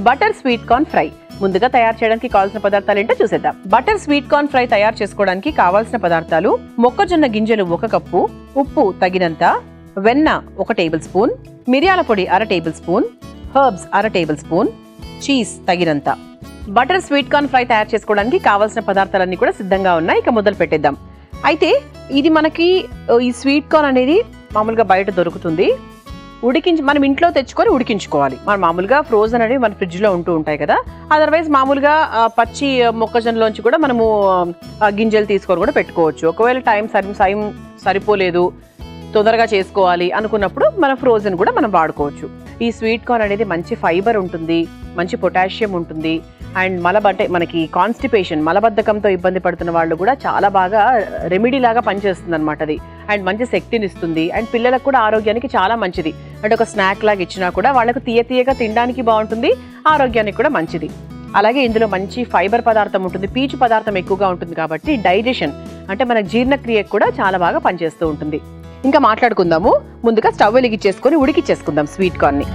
Butter sweet corn fry. ముందుగా తయారు చేయడానికి కావాల్సిన పదార్థాలు ఏంటో చూసేద్దాం. బటర్ స్వీట్ కార్న్ ఫ్రై తయారు చేసుకోవడానికి కావాల్సిన పదార్థాలు: మొక్కజొన్న గింజలు 1 కప్పు, ఉప్పు తగినంత, వెన్న 1 టేబుల్ స్పూన్, మిరియాల పొడి 1/2 table spoon, herbs 1/2 table spoon, cheese తగినంత. బటర్ స్వీట్ కార్న్ ఫ్రై తయారు చేసుకోవడానికి కావాల్సిన పదార్థాలన్నీ కూడా సిద్ధంగా ఉన్నాయి. ఇక మొదలు పెట్టేద్దాం. అయితే ఇది మనకి ఈ స్వీట్ కార్న్ అనేది మామూలుగా బయట దొరుకుతుంది. మనం ఇంట్లో తెచ్చుకొని ఉడికించుకోవాలి. మనం మామూలుగా ఫ్రోజన్ అనేవి మన ఫ్రిడ్జ్లో ఉంటూ ఉంటాయి కదా. అదర్వైజ్ మామూలుగా పచ్చి మొక్కజొన్నలోంచి కూడా మనము గింజలు తీసుకొని కూడా పెట్టుకోవచ్చు. ఒకవేళ టైం సరిపోలేదు, తొందరగా చేసుకోవాలి అనుకున్నప్పుడు మన ఫ్రోజన్ కూడా మనం వాడుకోవచ్చు. ఈ స్వీట్ కార్న్ అనేది మంచి ఫైబర్ ఉంటుంది, మంచి పొటాషియం ఉంటుంది. అండ్ మనకి కాన్స్టిపేషన్, మలబద్ధకంతో ఇబ్బంది పడుతున్న వాళ్ళు కూడా చాలా బాగా రెమెడీ లాగా పనిచేస్తుంది అనమాట అది. అండ్ మంచి శక్తిని ఇస్తుంది. అండ్ పిల్లలకు కూడా ఆరోగ్యానికి చాలా మంచిది. అంటే ఒక స్నాక్ లాగా ఇచ్చినా కూడా వాళ్ళకు తీయగా తినడానికి బాగుంటుంది, ఆరోగ్యానికి కూడా మంచిది. అలాగే ఇందులో మంచి ఫైబర్ పదార్థం ఉంటుంది, పీచు పదార్థం ఎక్కువగా ఉంటుంది కాబట్టి డైజెషన్ అంటే మన జీర్ణక్రియకు కూడా చాలా బాగా పనిచేస్తూ ఉంటుంది. ఇంకా మాట్లాడుకుందాము. ముందుగా స్టవ్ వెలిగించేసుకొని ఉడికిచ్చేసుకుందాం స్వీట్ కార్న్ని.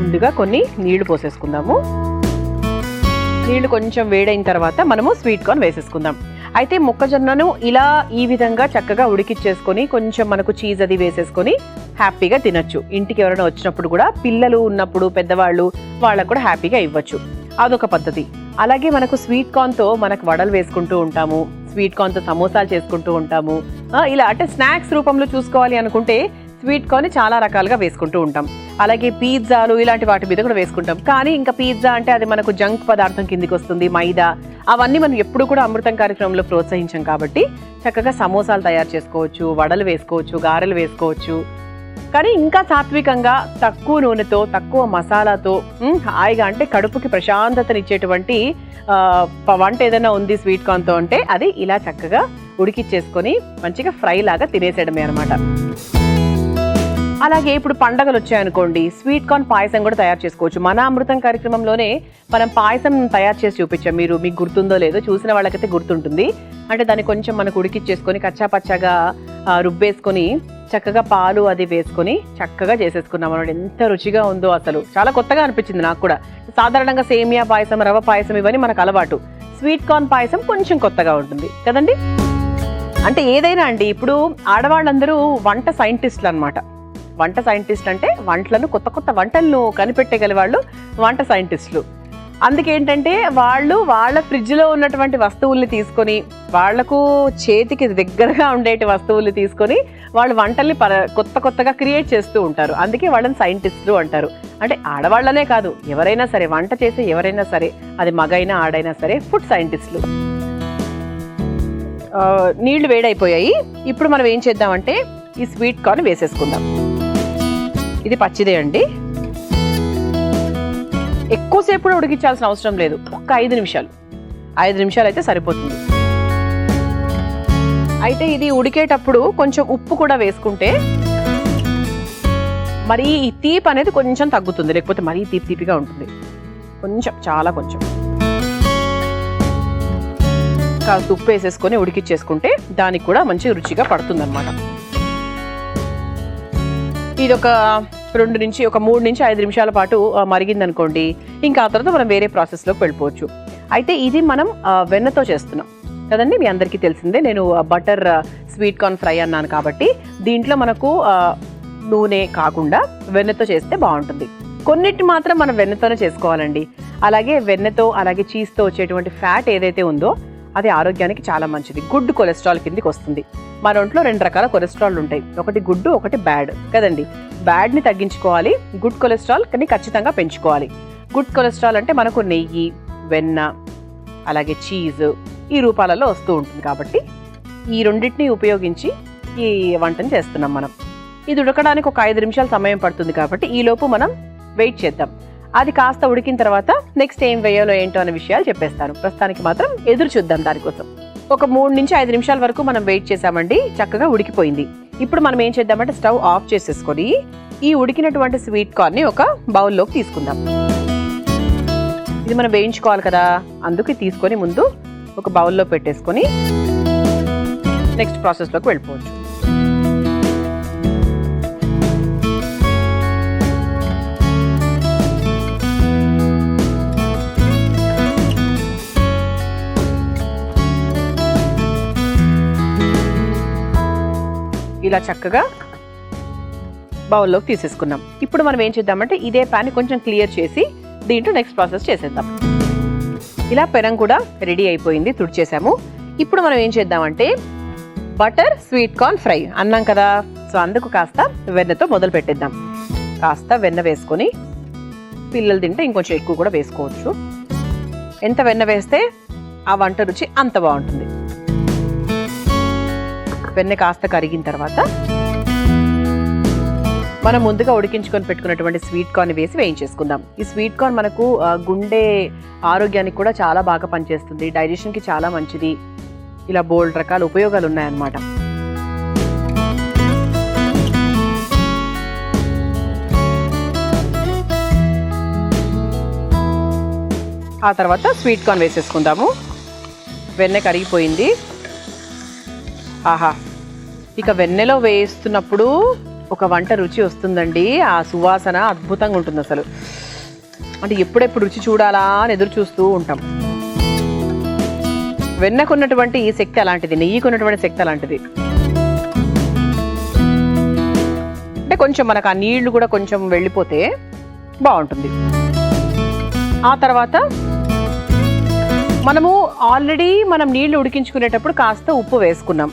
ముందుగా కొన్ని నీళ్లు పోసేసుకుందాము. నీళ్లు కొంచెం వేడైన తర్వాత మనము స్వీట్ కార్న్ వేసేసుకుందాం. అయితే మొక్కజొన్నను ఇలా ఈ విధంగా చక్కగా ఉడికిచ్చేసుకొని కొంచెం మనకు చీజ్ అది వేసేసుకొని హ్యాపీగా తినొచ్చు. ఇంటికి ఎవరైనా వచ్చినప్పుడు కూడా, పిల్లలు ఉన్నప్పుడు, పెద్దవాళ్ళు వాళ్ళకు కూడా హ్యాపీగా ఇవ్వచ్చు. అదొక పద్ధతి. అలాగే మనకు స్వీట్ కార్న్తో మనకు వడలు వేసుకుంటూ ఉంటాము, స్వీట్ కార్న్తో సమోసాలు చేసుకుంటూ ఉంటాము. ఇలా అంటే స్నాక్స్ రూపంలో చూసుకోవాలి అనుకుంటే స్వీట్ కార్న్ చాలా రకాలుగా వేసుకుంటూ ఉంటాం. అలాగే పిజ్జాలు ఇలాంటి వాటి మీద కూడా వేసుకుంటాం. కానీ ఇంకా పిజ్జా అంటే అది మనకు జంక్ పదార్థం కిందికి వస్తుంది, మైదా. అవన్నీ మనం ఎప్పుడు కూడా అమృతం కార్యక్రమంలో ప్రోత్సహించాం కాబట్టి చక్కగా సమోసాలు తయారు చేసుకోవచ్చు, వడలు వేసుకోవచ్చు, గారెలు వేసుకోవచ్చు. కానీ ఇంకా సాత్వికంగా, తక్కువ నూనెతో, తక్కువ మసాలాతో హాయిగా అంటే కడుపుకి ప్రశాంతతనిచ్చేటువంటి వంట ఏదైనా ఉంది స్వీట్ కార్న్తో అంటే అది ఇలా చక్కగా ఉడికిచ్చేసుకొని మంచిగా ఫ్రై లాగా తినేసేయడమే అనమాట. అలాగే ఇప్పుడు పండగలు వచ్చాయనుకోండి, స్వీట్ కార్న్ పాయసం కూడా తయారు చేసుకోవచ్చు. మన అమృతం కార్యక్రమంలోనే మనం పాయసం తయారు చేసి చూపించాం. మీకు గుర్తుందో లేదో, చూసిన వాళ్ళకైతే గుర్తుంటుంది. అంటే దాన్ని కొంచెం మనకు ఉడికిచ్చేసుకొని కచ్చాపచ్చాగా రుబ్బేసుకొని చక్కగా పాలు అది వేసుకొని చక్కగా చేసేసుకున్నాం అన్నమాట. ఎంత రుచిగా ఉందో అసలు, చాలా కొత్తగా అనిపించింది నాకు కూడా. సాధారణంగా సేమియా పాయసం, రవ పాయసం ఇవన్నీ మనకు అలవాటు. స్వీట్ కార్న్ పాయసం కొంచెం కొత్తగా ఉంటుంది కదండి. అంటే ఏదైనా అండి, ఇప్పుడు ఆడవాళ్ళందరూ వంట సైంటిస్టులు అనమాట. వంట సైంటిస్ట్ అంటే కొత్త వంటలను కనిపెట్టగల వాళ్ళు వంట సైంటిస్టులు. అందుకేంటంటే వాళ్ళు వాళ్ళ ఫ్రిడ్జ్లో ఉన్నటువంటి వస్తువుల్ని తీసుకొని, వాళ్లకు చేతికి దగ్గరగా ఉండేటి వస్తువుల్ని తీసుకొని వాళ్ళు వంటల్ని కొత్తగా క్రియేట్ చేస్తూ ఉంటారు. అందుకే వాళ్ళని సైంటిస్టులు అంటారు. అంటే ఆడవాళ్ళనే కాదు, ఎవరైనా సరే, వంట చేసే ఎవరైనా సరే, అది మగైనా ఆడైనా సరే, ఫుడ్ సైంటిస్టులు. నీళ్లు వేడైపోయాయి. ఇప్పుడు మనం ఏం చేద్దామంటే ఈ స్వీట్ కార్న్ వేసేసుకుందాం. ఇది పచ్చిదే అండి. ఎక్కువసేపు కూడా ఉడికించాల్సిన అవసరం లేదు. ఒక్క 5 నిమిషాలు అయితే సరిపోతుంది. అయితే ఇది ఉడికేటప్పుడు కొంచెం ఉప్పు కూడా వేసుకుంటే మరి ఈ తీపి అనేది కొంచెం తగ్గుతుంది, లేకపోతే మరీ తీపిగా ఉంటుంది. చాలా కొంచెం కాస్త ఉప్పు వేసేసుకొని ఉడికిచ్చేసుకుంటే దానికి కూడా మంచి రుచిగా పడుతుంది అనమాట. ఇది ఒక 2 నుంచి 3 నుంచి 5 నిమిషాల పాటు మరిగిందనుకోండి, ఇంకా ఆ తర్వాత మనం వేరే ప్రాసెస్లోకి వెళ్ళిపోవచ్చు. అయితే ఇది మనం వెన్నతో చేస్తున్నాం కదండి, మీ అందరికీ తెలిసిందే. నేను బటర్ స్వీట్ కార్న్ ఫ్రై అన్నాను కాబట్టి దీంట్లో మనకు నూనె కాకుండా వెన్నతో చేస్తే బాగుంటుంది. కొన్నిటిని మాత్రం మనం వెన్నతోనే చేసుకోవాలండి. అలాగే వెన్నతో, అలాగే చీజ్తో వచ్చేటువంటి ఫ్యాట్ ఏదైతే ఉందో అది ఆరోగ్యానికి చాలా మంచిది. గుడ్ కొలెస్ట్రాల్ కిందికి వస్తుంది. మన ఒంట్లో 2 రకాల కొలెస్ట్రాల్ ఉంటాయి, ఒకటి గుడ్, ఒకటి బ్యాడ్ కదండి. బ్యాడ్ని తగ్గించుకోవాలి, గుడ్ కొలెస్ట్రాల్ కానీ ఖచ్చితంగా పెంచుకోవాలి. గుడ్ కొలెస్ట్రాల్ అంటే మనకు నెయ్యి, వెన్న, అలాగే చీజ్ ఈ రూపాలలో వస్తూ ఉంటుంది. కాబట్టి ఈ రెండింటిని ఉపయోగించి ఈ వంటను చేస్తున్నాం మనం. ఇది ఉడకడానికి ఒక 5 నిమిషాలు సమయం పడుతుంది కాబట్టి ఈలోపు మనం వెయిట్ చేద్దాం. అది కాస్త ఉడికిన తర్వాత నెక్స్ట్ ఏం వేయాలో ఏంటో అనే విషయాలు చెప్పేస్తాను. ప్రస్తుతానికి మాత్రం ఎదురు చూద్దాం దానికోసం. ఒక 3 నుంచి 5 నిమిషాల వరకు మనం వెయిట్ చేసామండి, చక్కగా ఉడికిపోయింది. ఇప్పుడు మనం ఏం చేద్దామంటే స్టవ్ ఆఫ్ చేసేసుకొని ఈ ఉడికినటువంటి స్వీట్ కార్న్ని ఒక బౌల్లోకి తీసుకుందాం. ఇది మనం వేయించుకోవాలి కదా, అందుకే తీసుకొని ముందు ఒక బౌల్లో పెట్టేసుకొని నెక్స్ట్ ప్రాసెస్లోకి వెళ్ళిపోవచ్చు. ఇలా చక్కగా బౌల్లోకి తీసేసుకున్నాం. ఇప్పుడు మనం ఏం చేద్దామంటే ఇదే ప్యాన్ కొంచెం క్లియర్ చేసి దీంట్లో నెక్స్ట్ ప్రాసెస్ చేసేద్దాం. ఇలా పెనం కూడా రెడీ అయిపోయింది, తుడిచేసాము. ఇప్పుడు మనం ఏం చేద్దామంటే బటర్ స్వీట్ కార్న్ ఫ్రై అన్నాం కదా, సో అందుకు కాస్త వెన్నతో మొదలు పెట్టేద్దాం. కాస్త వెన్న వేసుకొని, పిల్లలు తింటే ఇంకొంచెం ఎక్కువ కూడా వేసుకోవచ్చు. ఎంత వెన్న వేస్తే ఆ వంట రుచి అంత బాగుంటుంది. వెన్న కాస్త కరిగిన తర్వాత మనం ముందుగా ఉడికించుకొని పెట్టుకున్నటువంటి స్వీట్ కార్న్ వేసి వేయించేసుకుందాం. ఈ స్వీట్ కార్న్ మనకు గుండె ఆరోగ్యానికి కూడా చాలా బాగా పనిచేస్తుంది, డైజెషన్కి చాలా మంచిది. ఇలా బోల్డ్ రకాల ఉపయోగాలు ఉన్నాయన్నమాట. ఆ తర్వాత స్వీట్ కార్న్ వేసేసుకుందాము. వెన్న కరిగిపోయింది. ఆహా, ఇక వెన్నెలో వేస్తున్నప్పుడు ఒక వంట రుచి వస్తుందండి. ఆ సువాసన అద్భుతంగా ఉంటుంది అసలు. అంటే ఎప్పుడెప్పుడు రుచి చూడాలా అని ఎదురు చూస్తూ ఉంటాం. వెన్నకున్నటువంటి ఈ శక్తి అలాంటిది, నెయ్యికున్నటువంటి శక్తి అలాంటిది. అంటే కొంచెం మనకు ఆ నీళ్లు కూడా కొంచెం వెళ్ళిపోతే బాగుంటుంది. ఆ తర్వాత మనము ఆల్రెడీ నీళ్లు ఉడికించుకునేటప్పుడు కాస్త ఉప్పు వేసుకున్నాం.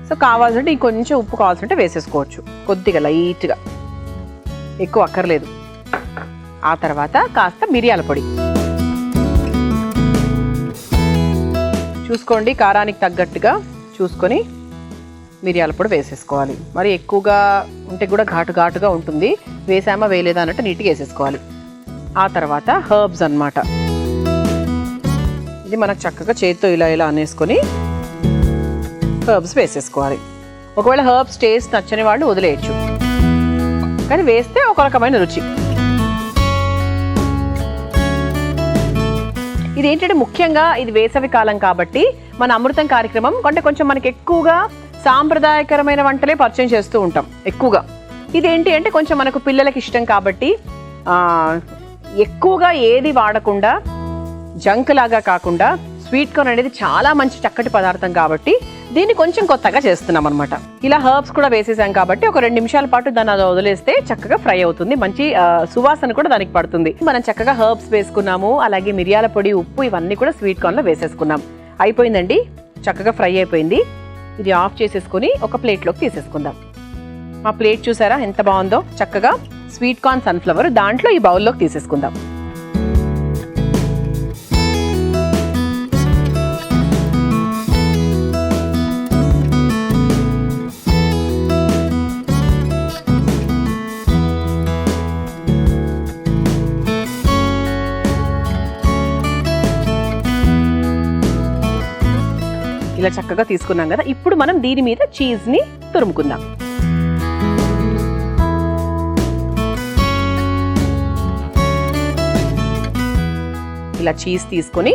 సో కావాల్సింటే ఇంకొంచెం ఉప్పు కావాల్సింటే వేసేసుకోవచ్చు, కొద్దిగా లైట్గా, ఎక్కువ అక్కర్లేదు. ఆ తర్వాత కాస్త మిరియాల పొడి చూసుకోండి, కారానికి తగ్గట్టుగా చూసుకొని మిరియాల పొడి వేసేసుకోవాలి. మరి ఎక్కువగా ఉంటే కూడా ఘాటుగా ఉంటుంది, వేసామా వేయలేదా అన్నట్టు నీట్గా వేసేసుకోవాలి. ఆ తర్వాత హర్బ్స్ అన్నమాట. ఇది మనకు చక్కగా చేతితో ఇలా అనేసుకొని హర్బ్స్ వేసేసుకోవాలి. ఒకవేళ హర్బ్స్ టేస్ట్ నచ్చని వాళ్ళు వదిలేయచ్చు, కానీ వేస్తే ఒక రకమైన రుచి. ఇది ఏంటంటే ముఖ్యంగా ఇది వేసవి కాలం కాబట్టి మన అమృతం కార్యక్రమం అంటే కొంచెం మనకి ఎక్కువగా సాంప్రదాయకరమైన వంటలే పరిచయం చేస్తూ ఉంటాం ఎక్కువగా. ఇదేంటి అంటే కొంచెం మనకు పిల్లలకి ఇష్టం కాబట్టి ఎక్కువగా ఏది వాడకుండా, జంక్ లాగా కాకుండా, స్వీట్ కార్న్ అనేది చాలా మంచి చక్కటి పదార్థం కాబట్టి దీన్ని కొంచెం కొత్తగా చేస్తున్నాం అనమాట. ఇలా హర్బ్స్ కూడా వేసేసాం కాబట్టి ఒక 2 నిమిషాల పాటు దాన్ని అది వదిలేస్తే చక్కగా ఫ్రై అవుతుంది, మంచి సువాసన కూడా దానికి పడుతుంది. మనం చక్కగా హర్బ్స్ వేసుకున్నాము, అలాగే మిరియాల పొడి, ఉప్పు ఇవన్నీ కూడా స్వీట్ కార్న్ లో వేసేసుకున్నాం. అయిపోయిందండి, చక్కగా ఫ్రై అయిపోయింది. ఇది ఆఫ్ చేసేసుకుని ఒక ప్లేట్లోకి తీసేసుకుందాం. మా ప్లేట్ చూసారా ఎంత బాగుందో, చక్కగా స్వీట్ కార్న్ సన్ఫ్లవర్ దాంట్లో ఈ బౌల్లోకి తీసేసుకుందాం. ఇలా చక్కగా తీసుకున్నాం కదా, ఇప్పుడు మనం దీని మీద చీజ్ ని తురుముకుందాం. ఇలా చీజ్ తీసుకొని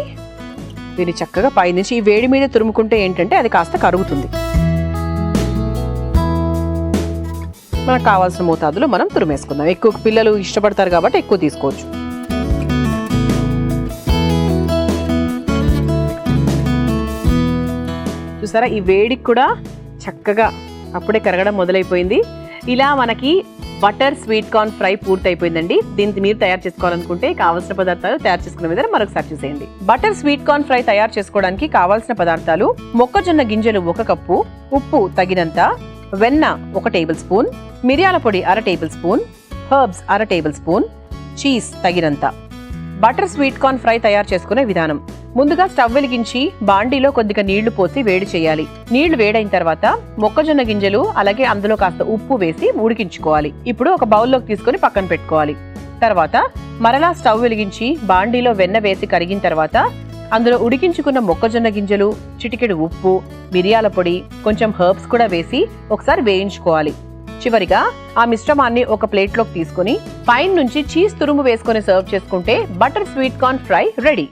దీన్ని చక్కగా పైనుంచి ఈ వేడి మీద తురుముకుంటే ఏంటంటే అది కాస్త కరుగుతుంది. మనకు కావాల్సిన మోతాదులో మనం తురిమేసుకుందాం. ఎక్కువ పిల్లలు ఇష్టపడతారు కాబట్టి ఎక్కువ తీసుకోవచ్చు. చూసారా, ఈ వేడికి కూడా చక్కగా అప్పుడే కరగడం మొదలైపోయింది. ఇలా మనకి బటర్ స్వీట్ కార్న్ ఫ్రై పూర్తి అయిపోయిందండి. దీన్ని మీరు తయారు చేసుకోవాలనుకుంటే కావాల్సిన పదార్థాలు తయారు చేసుకునే విధానం మరొకసారి చూసేయండి. బటర్ స్వీట్ కార్న్ ఫ్రై తయారు చేసుకోవడానికి కావాల్సిన పదార్థాలు: మొక్కజొన్న గింజలు 1 కప్పు, ఉప్పు తగినంత, వెన్న 1 టేబుల్ స్పూన్, మిరియాల పొడి 1/2 table spoon, herbs 1/2 table spoon, cheese తగినంత. బటర్ స్వీట్ కార్న్ ఫ్రై తయారు చేసుకునే విధానం: ముందుగా స్టవ్ వెలిగించి బాండీలో కొద్దిగా నీళ్లు పోసి వేడి చేయాలి. నీళ్లు వేడైన తర్వాత మొక్కజొన్న గింజలు అలాగే అందులో కాస్త ఉప్పు వేసి ఉడికించుకోవాలి. ఇప్పుడు ఒక బౌల్లోకి తీసుకొని పక్కన పెట్టుకోవాలి. తర్వాత మరలా స్టవ్ వెలిగించి బాండీలో వెన్న వేసి కరిగిన తర్వాత అందులో ఉడికించుకున్న మొక్కజొన్న గింజలు, చిటికెడు ఉప్పు, మిరియాల పొడి, కొంచెం హర్బ్స్ కూడా వేసి ఒకసారి వేయించుకోవాలి. చివరిగా ఆ మిశ్రమాన్ని ఒక ప్లేట్లోకి తీసుకొని పైన నుంచి చీజ్ తురుము వేసుకొని సర్వ్ చేసుకుంటే butter sweet corn fry ready.